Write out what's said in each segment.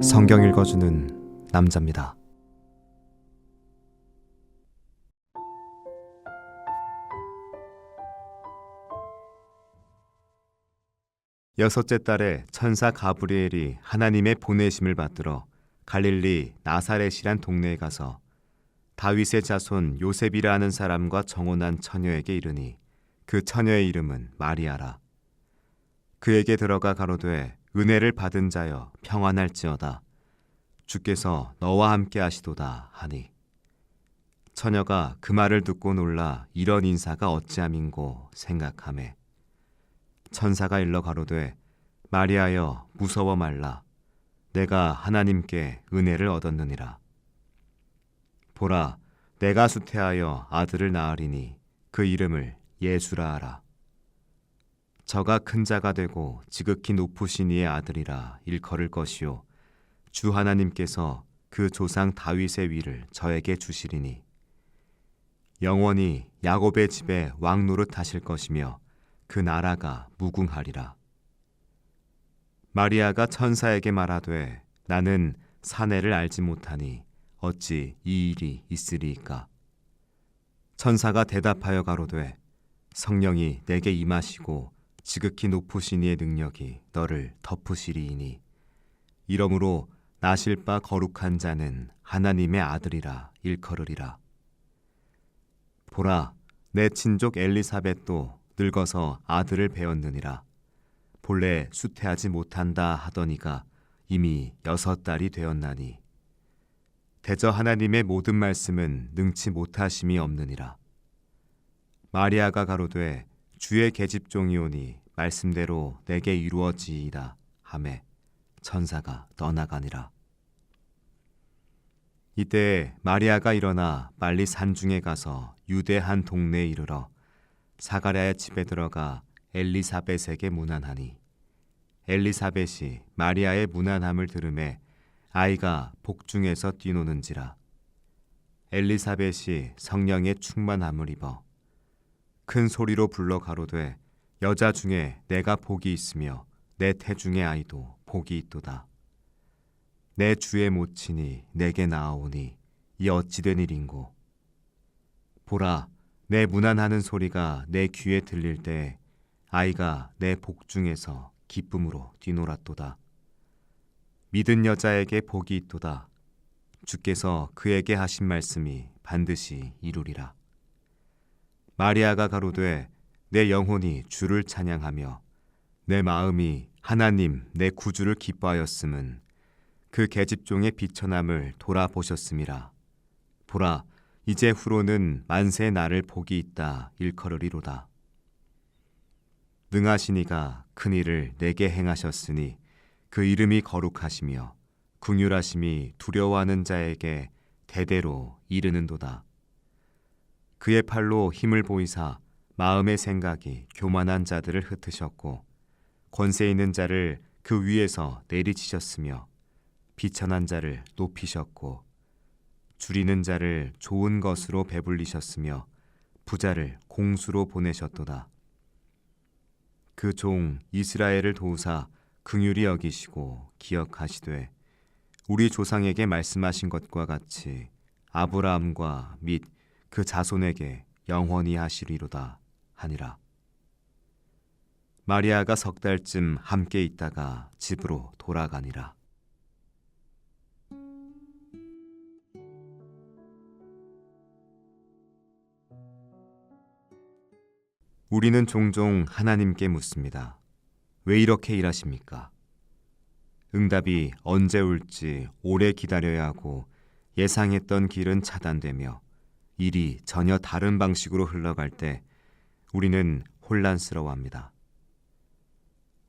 성경 읽어주는 남자입니다. 여섯째 달에 천사 가브리엘이 하나님의 보내심을 받들어 갈릴리 나사렛이란 동네에 가서 다윗의 자손 요셉이라 하는 사람과 정혼한 처녀에게 이르니 그 처녀의 이름은 마리아라. 그에게 들어가 가로되 은혜를 받은 자여 평안할지어다. 주께서 너와 함께 하시도다 하니 처녀가 그 말을 듣고 놀라 이런 인사가 어찌함인고 생각하매 천사가 일러 가로되 마리아여 무서워 말라. 내가 하나님께 은혜를 얻었느니라. 보라 내가 수태하여 아들을 낳으리니 그 이름을 예수라 하라. 저가 큰 자가 되고 지극히 높으신 이의 아들이라 일컬을 것이요 주 하나님께서 그 조상 다윗의 위를 저에게 주시리니 영원히 야곱의 집에 왕 노릇하실 것이며 그 나라가 무궁하리라. 마리아가 천사에게 말하되 나는 사내를 알지 못하니 어찌 이 일이 있으리이까. 천사가 대답하여 가로되 성령이 내게 임하시고 지극히 높으신 이의 능력이 너를 덮으시리이니 이러므로 나실 바 거룩한 자는 하나님의 아들이라 일컬으리라. 보라 내 친족 엘리사벳도 늙어서 아들을 배었느니라. 본래 수태하지 못한다 하더니가 이미 6달이 되었나니 대저 하나님의 모든 말씀은 능치 못하심이 없느니라. 마리아가 가로되 주의 계집종이오니 말씀대로 내게 이루어지이다 하매 천사가 떠나가니라. 이때 마리아가 일어나 빨리 산중에 가서 유대 한 동네에 이르러 사가랴의 집에 들어가 엘리사벳에게 문안하니 엘리사벳이 마리아의 문안함을 들으매 아이가 복중에서 뛰노는지라. 엘리사벳이 성령의 충만함을 입어 큰 소리로 불러 가로되 여자 중에 내가 복이 있으며 내 태중의 아이도 복이 있도다. 내 주의 모친이 내게 나아오니 이 어찌된 일인고. 보라 내 문안하는 소리가 내 귀에 들릴 때 아이가 내 복중에서 기쁨으로 뛰놀았도다. 믿은 여자에게 복이 있도다. 주께서 그에게 하신 말씀이 반드시 이루리라. 마리아가 가로되 내 영혼이 주를 찬양하며 내 마음이 하나님 내 구주를 기뻐하였음은 그 계집종의 비천함을 돌아보셨음이라. 보라 이제 후로는 만세 나를 복이 있다 일컬으리로다. 능하시니가 큰 일을 내게 행하셨으니 그 이름이 거룩하시며 긍휼하심이 두려워하는 자에게 대대로 이르는도다. 그의 팔로 힘을 보이사 마음의 생각이 교만한 자들을 흩으셨고 권세 있는 자를 그 위에서 내리치셨으며 비천한 자를 높이셨고 줄이는 자를 좋은 것으로 배불리셨으며 부자를 공수로 보내셨도다. 그 종 이스라엘을 도우사 긍휼히 여기시고 기억하시되 우리 조상에게 말씀하신 것과 같이 아브라함과 및 그 자손에게 영원히 하시리로다 하니라. 마리아가 10달쯤 함께 있다가 집으로 돌아가니라. 우리는 종종 하나님께 묻습니다. 왜 이렇게 일하십니까? 응답이 언제 올지 오래 기다려야 하고 예상했던 길은 차단되며 일이 전혀 다른 방식으로 흘러갈 때 우리는 혼란스러워합니다.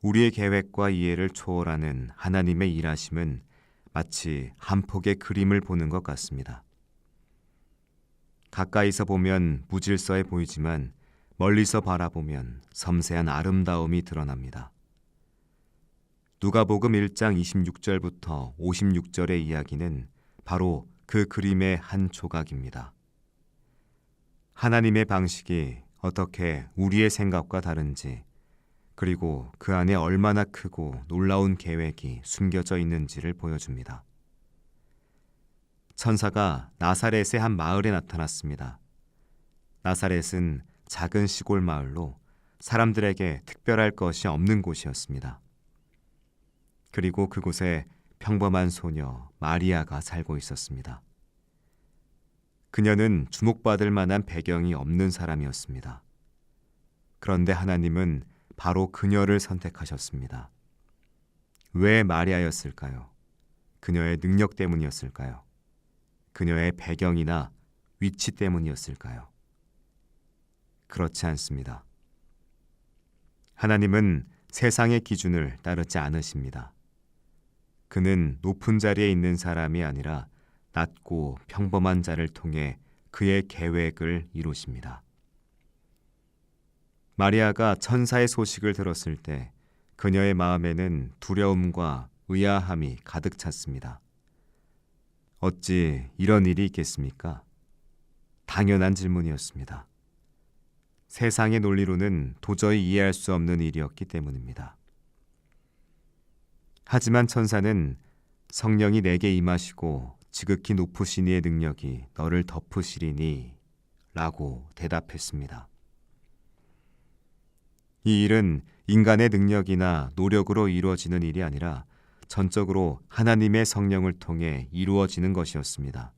우리의 계획과 이해를 초월하는 하나님의 일하심은 마치 한 폭의 그림을 보는 것 같습니다. 가까이서 보면 무질서해 보이지만 멀리서 바라보면 섬세한 아름다움이 드러납니다. 누가복음 1장 26절부터 56절의 이야기는 바로 그 그림의 한 조각입니다. 하나님의 방식이 어떻게 우리의 생각과 다른지, 그리고 그 안에 얼마나 크고 놀라운 계획이 숨겨져 있는지를 보여줍니다. 천사가 나사렛의 한 마을에 나타났습니다. 나사렛은 작은 시골 마을로 사람들에게 특별할 것이 없는 곳이었습니다. 그리고 그곳에 평범한 소녀 마리아가 살고 있었습니다. 그녀는 주목받을 만한 배경이 없는 사람이었습니다. 그런데 하나님은 바로 그녀를 선택하셨습니다. 왜 마리아였을까요? 그녀의 능력 때문이었을까요? 그녀의 배경이나 위치 때문이었을까요? 그렇지 않습니다. 하나님은 세상의 기준을 따르지 않으십니다. 그는 높은 자리에 있는 사람이 아니라 낮고 평범한 자를 통해 그의 계획을 이루십니다. 마리아가 천사의 소식을 들었을 때 그녀의 마음에는 두려움과 의아함이 가득 찼습니다. 어찌 이런 일이 있겠습니까? 당연한 질문이었습니다. 세상의 논리로는 도저히 이해할 수 없는 일이었기 때문입니다. 하지만 천사는 성령이 내게 임하시고 지극히 높으신 이의 능력이 너를 덮으시리니 라고 대답했습니다. 이 일은 인간의 능력이나 노력으로 이루어지는 일이 아니라 전적으로 하나님의 성령을 통해 이루어지는 것이었습니다.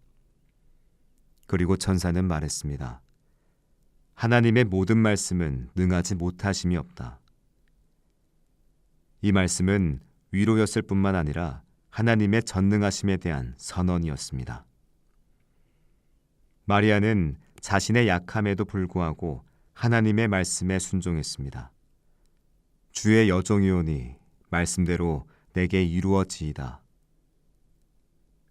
그리고 천사는 말했습니다. 하나님의 모든 말씀은 능하지 못하심이 없다. 이 말씀은 위로였을 뿐만 아니라 하나님의 전능하심에 대한 선언이었습니다. 마리아는 자신의 약함에도 불구하고 하나님의 말씀에 순종했습니다. 주의 여종이오니 말씀대로 내게 이루어지이다.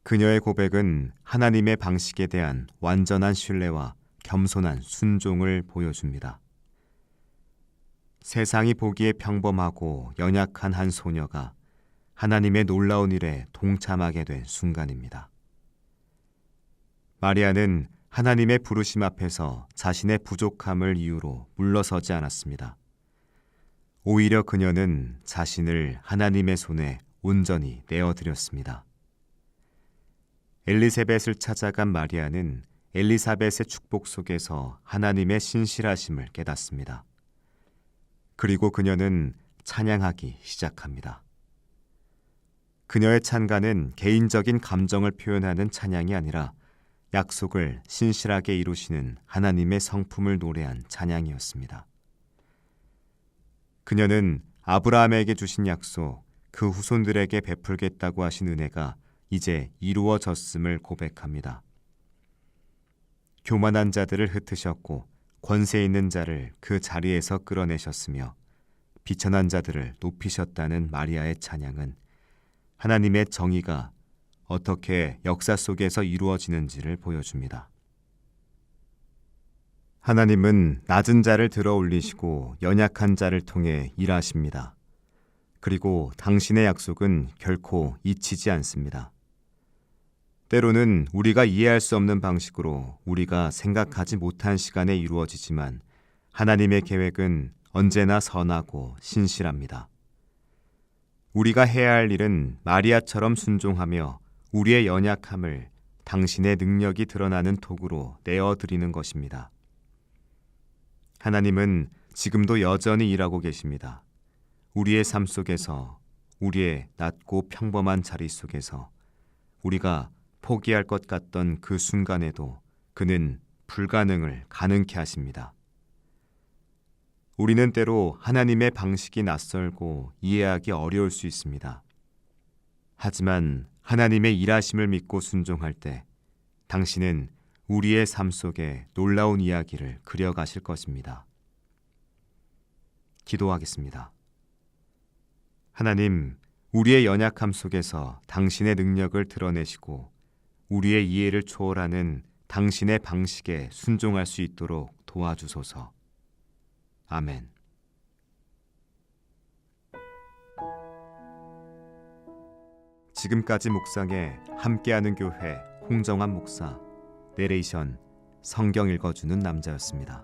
그녀의 고백은 하나님의 방식에 대한 완전한 신뢰와 겸손한 순종을 보여줍니다. 세상이 보기에 평범하고 연약한 한 소녀가 하나님의 놀라운 일에 동참하게 된 순간입니다. 마리아는 하나님의 부르심 앞에서 자신의 부족함을 이유로 물러서지 않았습니다. 오히려 그녀는 자신을 하나님의 손에 온전히 내어드렸습니다. 엘리사벳을 찾아간 마리아는 엘리사벳의 축복 속에서 하나님의 신실하심을 깨닫습니다. 그리고 그녀는 찬양하기 시작합니다. 그녀의 찬가는 개인적인 감정을 표현하는 찬양이 아니라 약속을 신실하게 이루시는 하나님의 성품을 노래한 찬양이었습니다. 그녀는 아브라함에게 주신 약속, 그 후손들에게 베풀겠다고 하신 은혜가 이제 이루어졌음을 고백합니다. 교만한 자들을 흩으셨고 권세 있는 자를 그 자리에서 끌어내셨으며 비천한 자들을 높이셨다는 마리아의 찬양은 하나님의 정의가 어떻게 역사 속에서 이루어지는지를 보여줍니다. 하나님은 낮은 자를 들어 올리시고 연약한 자를 통해 일하십니다. 그리고 당신의 약속은 결코 잊히지 않습니다. 때로는 우리가 이해할 수 없는 방식으로 우리가 생각하지 못한 시간에 이루어지지만 하나님의 계획은 언제나 선하고 신실합니다. 우리가 해야 할 일은 마리아처럼 순종하며 우리의 연약함을 당신의 능력이 드러나는 도구로 내어드리는 것입니다. 하나님은 지금도 여전히 일하고 계십니다. 우리의 삶 속에서, 우리의 낮고 평범한 자리 속에서 우리가 포기할 것 같던 그 순간에도 그는 불가능을 가능케 하십니다. 우리는 때로 하나님의 방식이 낯설고 이해하기 어려울 수 있습니다. 하지만 하나님의 일하심을 믿고 순종할 때 당신은 우리의 삶 속에 놀라운 이야기를 그려가실 것입니다. 기도하겠습니다. 하나님, 우리의 연약함 속에서 당신의 능력을 드러내시고 우리의 이해를 초월하는 당신의 방식에 순종할 수 있도록 도와주소서. 아멘. 지금까지 묵상에 함께하는 교회 홍정환 목사, 내레이션 성경 읽어주는 남자였습니다.